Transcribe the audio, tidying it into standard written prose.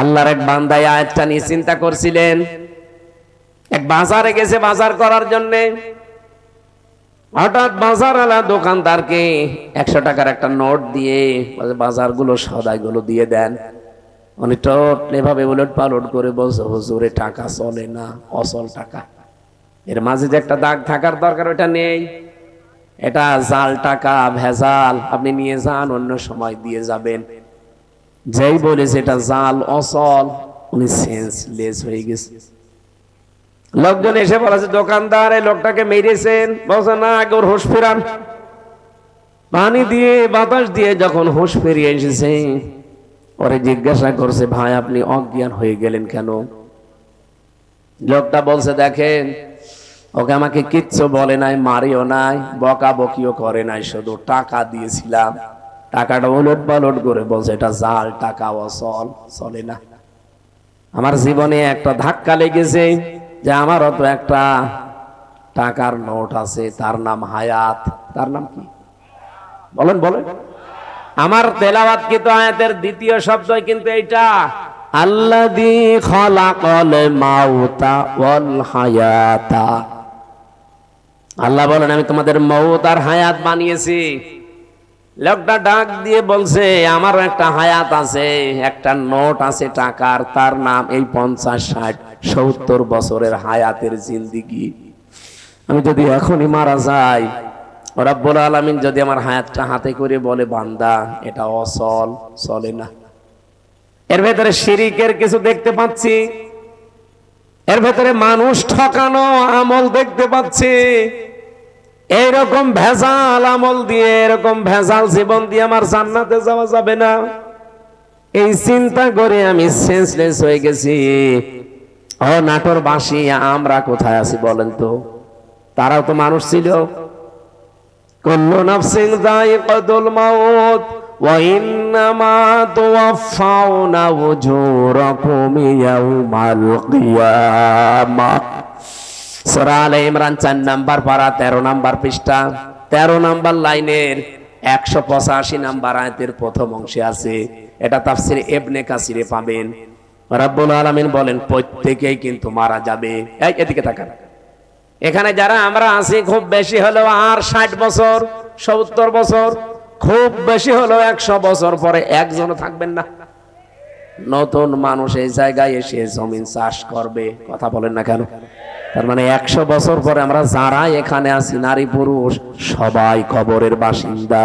আল্লাহর এক বান্দা এই আয়াতটা নিয়ে চিন্তা করছিলেন। এক বাজারে গেছে বাজার করার জন্য, হঠাৎ বাজারওয়ালা দোকানদারকে 100 টাকার একটা নোট দিয়ে বাজারগুলো সদাইগুলো দিয়ে দেন। উনি এভাবে উলট পালট করে বলছে, হুজুরে টাকা চলে না, অচল টাকা। এর মাঝে যে একটা দাগ থাকার দরকার ওটা নেই, এটা জাল টাকা, ভেজাল। আপনি নিয়ে যান, অন্য সময় দিয়ে যাবেন। যেই বলেছে এটা জাল, অচল, উনি সেন্সলেস হয়ে গেছে। লোকজন এসে বলেছে, দোকানদার এই লোকটাকে মেরেছেন। বলছে না, আগে ওর হুঁশ ফেরান। পানি দিয়ে বাতাস দিয়ে যখন হুঁশ ফিরিয়ে এসেছে, ওরে জিজ্ঞাসা করছে, ভাই আপনি অজ্ঞান হয়ে গেলেন কেন? লোকটা বলছে, দেখেন ওকে আমাকে কিচ্ছু বলে নাই, মারিও নাই, বকা বকিও করে নাই, শুধু টাকা দিয়েছিলাম। টাকাটা উলট পালট করে বলছে এটা জাল টাকা, অচল, চলে না। আমার জীবনে একটা ধাক্কা লেগেছে যে আমারও তো একটা টাকার নোট আছে, তার নাম হায়াত। তার নাম কি বলেন বলেন? আমার তেলাওয়াতকৃত আয়াতের দ্বিতীয় শব্দই কিন্তু এইটা, আল্লাযী খালাকাল মাউতা ওয়াল হায়াতা। আল্লাহ বলেন আমি তোমাদের মউত আর হায়াত বানিয়েছি। লোকটা ডাক দিয়ে বলছে, আমারও একটা হায়াত আছে, একটা নোট আছে টাকার, তার নাম এই 50, 60, 70 বছরের হায়াতের জিন্দেগি। আমি যদি এখনই মারা যাই, রব্বুল আলামিন যদি আমার হায়াতটা হাতে করে বলে, বান্দা এটা অচল, চলে না। এর ভেতরে শিরিকের কিছু দেখতে পাচ্ছি, এর ভেতরে মানুষ ঠকানো আমল দেখতে পাচ্ছি। এইরকম ভেজাল আমল দিয়ে, এরকম ভেজাল জীবন দিয়ে আমার জান্নাতে যাওয়া যাবে না। এই চিন্তা করে আমি সেন্সলেস হয়ে গেছি। ও নাটোরবাসী, আমরা কোথায় আছি বলেন তো? তারাও তো মানুষ ছিল। কুল্লু নাফসিন যায়িকাতুল মাউত ওয়া ইন্নামা তুওয়াফাউনা উজুরাকুম ইয়াউমাল কিয়ামাহ। সূরা আলে ইমরান 4 নাম্বার পারা 13 নাম্বার পৃষ্ঠা 13 নাম্বার লাইনের 185 নাম্বার আয়াতের প্রথম অংশে আছে। এটা তাফসীর ইবনে কাসিরে পাবেন। রব্বুল আলামিন বলেন প্রত্যেকেই কিন্তু মারা যাবে। এই এদিকে তাকান। এখানে যারা আমরা আছি, খুব বেশি হলেও আর 60 বছর, 70 বছর, খুব বেশি হলেও 100 বছর পরে একজনও থাকবেন না। নতুন মানুষ এই জায়গায় এসে জমিন চাষ করবে। কথা বলেন না কেন? তার মানে 100 বছর পরে আমরা যারা এখানে আছি, নারী পুরুষ সবাই কবরের বাসিন্দা।